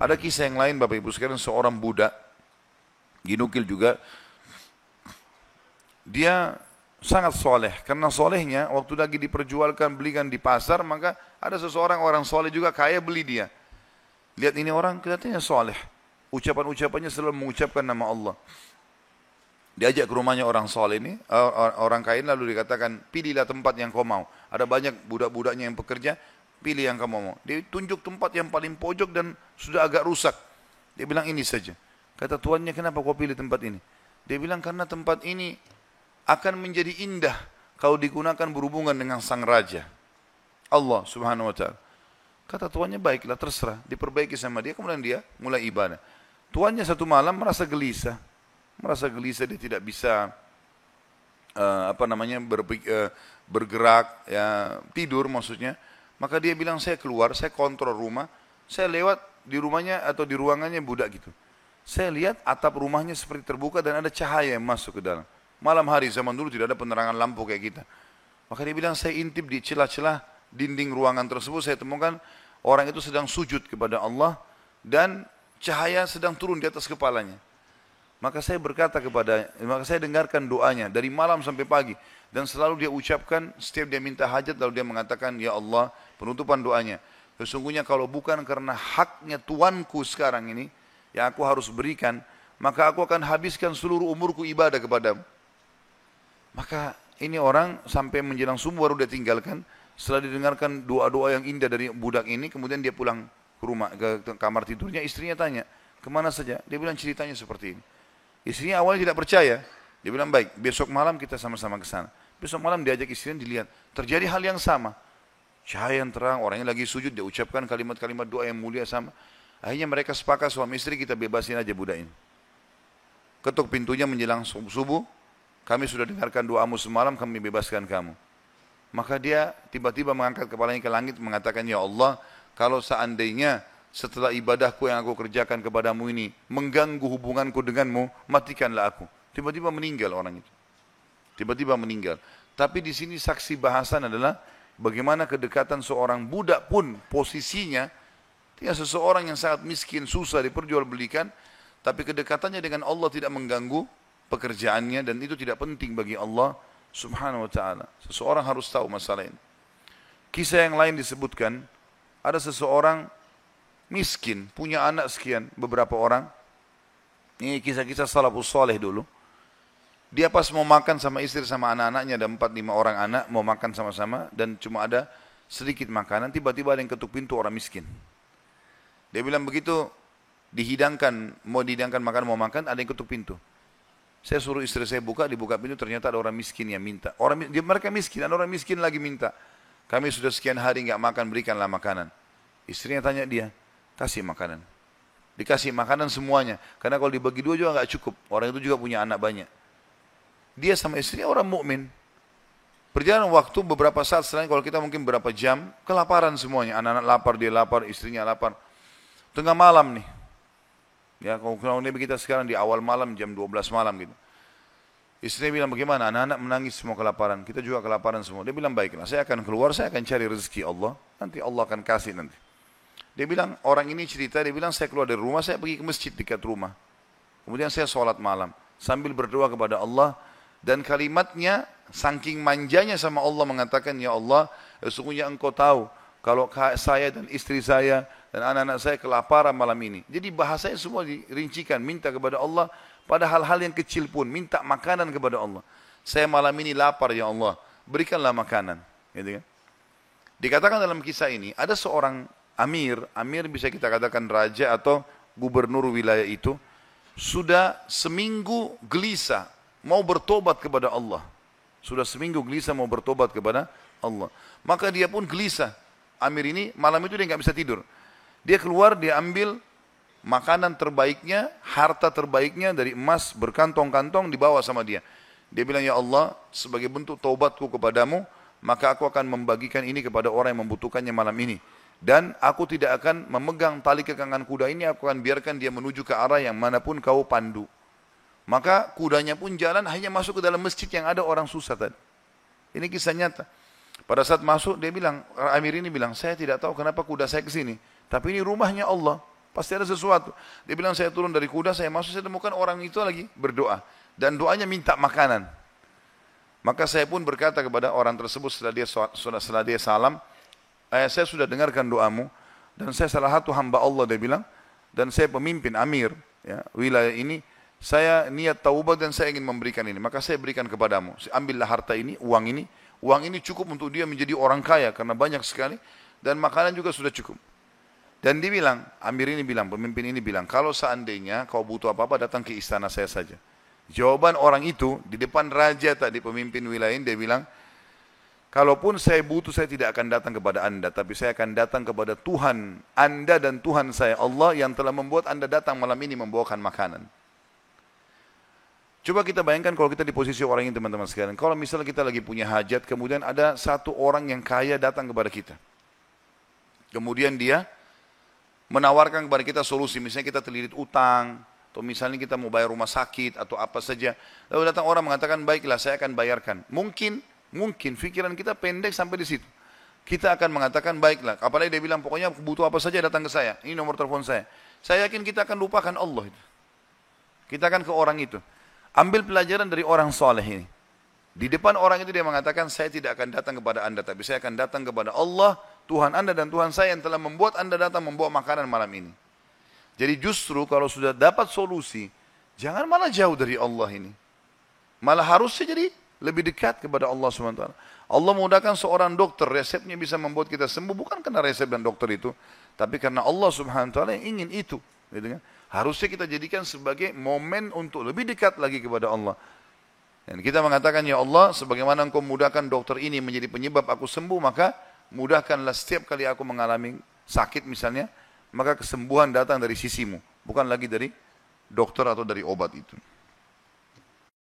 Ada kisah yang lain Bapak Ibu sekalian, seorang budak, dinukil juga, dia sangat soleh. Karena solehnya, waktu lagi diperjualkan, belikan di pasar, maka ada seseorang orang soleh juga kaya beli dia. Lihat ini orang kelihatannya soleh. Ucapan-ucapannya selalu mengucapkan nama Allah. Diajak ke rumahnya orang soleh ini, orang kaya, lalu dikatakan, pilihlah tempat yang kau mau. Ada banyak budak-budaknya yang bekerja, pilih yang kamu mau. Dia tunjuk tempat yang paling pojok dan sudah agak rusak. Dia bilang ini saja. Kata tuannya, kenapa kau pilih tempat ini? Dia bilang karena tempat ini akan menjadi indah kalau digunakan berhubungan dengan sang raja, Allah subhanahu wa ta'ala. Kata tuannya, baiklah terserah, diperbaiki sama dia, kemudian dia mulai ibadah. Tuannya satu malam merasa gelisah, dia tidak bisa bergerak, ya, tidur maksudnya. Maka dia bilang, saya keluar, saya kontrol rumah, saya lewat di rumahnya atau di ruangannya budak gitu. Saya lihat atap rumahnya seperti terbuka dan ada cahaya yang masuk ke dalam. Malam hari, zaman dulu tidak ada penerangan lampu kayak kita. Maka dia bilang, saya intip di celah-celah dinding ruangan tersebut, saya temukan orang itu sedang sujud kepada Allah dan cahaya sedang turun di atas kepalanya. Maka saya dengarkan doanya dari malam sampai pagi. Dan selalu dia ucapkan, setiap dia minta hajat, lalu dia mengatakan, ya Allah, penutupan doanya, sesungguhnya kalau bukan karena haknya Tuanku sekarang ini, yang aku harus berikan, maka aku akan habiskan seluruh umurku ibadah kepadamu. Maka ini orang sampai menjelang subuh baru dia tinggalkan. Setelah didengarkan doa-doa yang indah dari budak ini, kemudian dia pulang ke rumah, ke kamar tidurnya. Istrinya tanya, kemana saja? Dia bilang ceritanya seperti ini. Istrinya awalnya tidak percaya. Dia bilang, baik, besok malam kita sama-sama ke sana. Besok malam diajak istrinya, dilihat. Terjadi hal yang sama. Cahaya yang terang, orangnya lagi sujud, dia ucapkan kalimat-kalimat doa yang mulia sama. Akhirnya mereka sepakat suami istri, kita bebasin aja budak ini. Ketuk pintunya menjelang subuh, kami sudah dengarkan doamu semalam, kami bebaskan kamu. Maka dia tiba-tiba mengangkat kepalanya ke langit, mengatakan, ya Allah, kalau seandainya setelah ibadahku yang aku kerjakan kepadamu ini mengganggu hubunganku denganmu, matikanlah aku. Tiba-tiba meninggal orang itu. Tiba-tiba meninggal. Tapi di sini saksi bahasan adalah bagaimana kedekatan seorang budak pun posisinya, dia seseorang yang sangat miskin, susah diperjualbelikan, tapi kedekatannya dengan Allah tidak mengganggu pekerjaannya, dan itu tidak penting bagi Allah subhanahu wa ta'ala. Seseorang harus tahu masalah ini. Kisah yang lain disebutkan, ada seseorang miskin, punya anak sekian, beberapa orang. Ini kisah-kisah salafus saleh dulu. Dia pas mau makan sama istri sama anak-anaknya, ada 4-5 orang anak, mau makan sama-sama, dan cuma ada sedikit makanan, tiba-tiba ada yang ketuk pintu, orang miskin. Dia bilang begitu mau dihidangkan makanan, mau makan, ada yang ketuk pintu. Saya suruh istri saya buka, dibuka pintu, ternyata ada orang miskin yang minta. Mereka miskin, ada orang miskin lagi minta. Kami sudah sekian hari nggak makan, berikanlah makanan. Istrinya tanya dia, kasih makanan. Dikasih makanan semuanya. Karena kalau dibagi dua juga nggak cukup. Orang itu juga punya anak banyak. Dia sama istrinya orang mukmin. Berjalan waktu beberapa saat, selain kalau kita mungkin berapa jam, kelaparan semuanya. Anak-anak lapar, dia lapar, istrinya lapar. Tengah malam nih. Ya, kalau kita sekarang di awal malam, jam 12 malam gitu. Istrinya bilang, bagaimana? Anak-anak menangis semua kelaparan. Kita juga kelaparan semua. Dia bilang, baiklah, saya akan keluar, saya akan cari rezeki Allah. Nanti Allah akan kasih nanti. Dia bilang, orang ini cerita, dia bilang, saya keluar dari rumah, saya pergi ke masjid dekat rumah. Kemudian saya sholat malam. Sambil berdoa kepada Allah. Dan kalimatnya, saking manjanya sama Allah mengatakan, ya Allah, sesungguhnya engkau tahu, kalau saya dan istri saya dan anak-anak saya kelaparan malam ini. Jadi bahasanya semua dirincikan, minta kepada Allah pada hal-hal yang kecil pun, minta makanan kepada Allah. Saya malam ini lapar ya Allah, berikanlah makanan. Gitu kan? Dikatakan dalam kisah ini, ada seorang amir bisa kita katakan raja atau gubernur wilayah itu, sudah seminggu gelisah, mau bertobat kepada Allah. Sudah seminggu gelisah mau bertobat kepada Allah. Maka dia pun gelisah. Amir ini malam itu dia nggak bisa tidur. Dia keluar, dia ambil makanan terbaiknya, harta terbaiknya dari emas berkantong-kantong dibawa sama dia. Dia bilang, ya Allah, sebagai bentuk taubatku kepadamu, maka aku akan membagikan ini kepada orang yang membutuhkannya malam ini. Dan aku tidak akan memegang tali kekangan kuda ini, aku akan biarkan dia menuju ke arah yang manapun kau pandu. Maka kudanya pun jalan, hanya masuk ke dalam masjid yang ada orang susah tadi. Ini kisah nyata. Pada saat masuk, dia bilang, Amir ini bilang, saya tidak tahu kenapa kuda saya ke sini. Tapi ini rumahnya Allah. pasti ada sesuatu. Dia bilang saya turun dari kuda, saya masuk, saya temukan orang itu lagi berdoa. Dan doanya minta makanan. Maka saya pun berkata kepada orang tersebut setelah dia salam, saya sudah dengarkan doamu, dan saya salah satu hamba Allah, dia bilang, dan saya pemimpin amir ya, wilayah ini, saya niat taubat dan saya ingin memberikan ini, maka saya berikan kepadamu. Ambillah harta ini, uang ini cukup untuk dia menjadi orang kaya karena banyak sekali dan makanan juga sudah cukup. Dan dia bilang, amir ini bilang, pemimpin ini bilang, kalau seandainya kau butuh apa-apa datang ke istana saya saja. Jawaban orang itu di depan raja tadi, pemimpin wilayah ini, dia bilang, kalaupun saya butuh, saya tidak akan datang kepada anda, tapi saya akan datang kepada Tuhan anda dan Tuhan saya, Allah yang telah membuat anda datang malam ini membawakan makanan. Coba kita bayangkan kalau kita di posisi orang ini, teman-teman sekalian. Kalau misalnya kita lagi punya hajat, kemudian ada satu orang yang kaya datang kepada kita. Kemudian dia menawarkan kepada kita solusi, misalnya kita terlilit utang, atau misalnya kita mau bayar rumah sakit, atau apa saja. Lalu datang orang mengatakan, baiklah saya akan bayarkan. Mungkin pikiran kita pendek sampai di situ. Kita akan mengatakan, baiklah. Apalagi dia bilang, pokoknya butuh apa saja datang ke saya. Ini nomor telepon saya. Saya yakin kita akan lupakan Allah itu. Kita akan ke orang itu. Ambil pelajaran dari orang soleh ini. Di depan orang itu dia mengatakan, saya tidak akan datang kepada anda, tapi saya akan datang kepada Allah, Tuhan anda dan Tuhan saya yang telah membuat anda datang membawa makanan malam ini. Jadi justru kalau sudah dapat solusi, jangan malah jauh dari Allah ini. Malah harusnya jadi lebih dekat kepada Allah SWT. Allah mudahkan seorang dokter, resepnya bisa membuat kita sembuh, bukan karena resep dan dokter itu, tapi karena Allah SWT yang ingin itu. Gitu kan? Harusnya kita jadikan sebagai momen untuk lebih dekat lagi kepada Allah. Dan kita mengatakan, ya Allah, sebagaimana engkau mudahkan dokter ini menjadi penyebab aku sembuh, maka mudahkanlah setiap kali aku mengalami sakit misalnya, maka kesembuhan datang dari sisimu, bukan lagi dari dokter atau dari obat itu.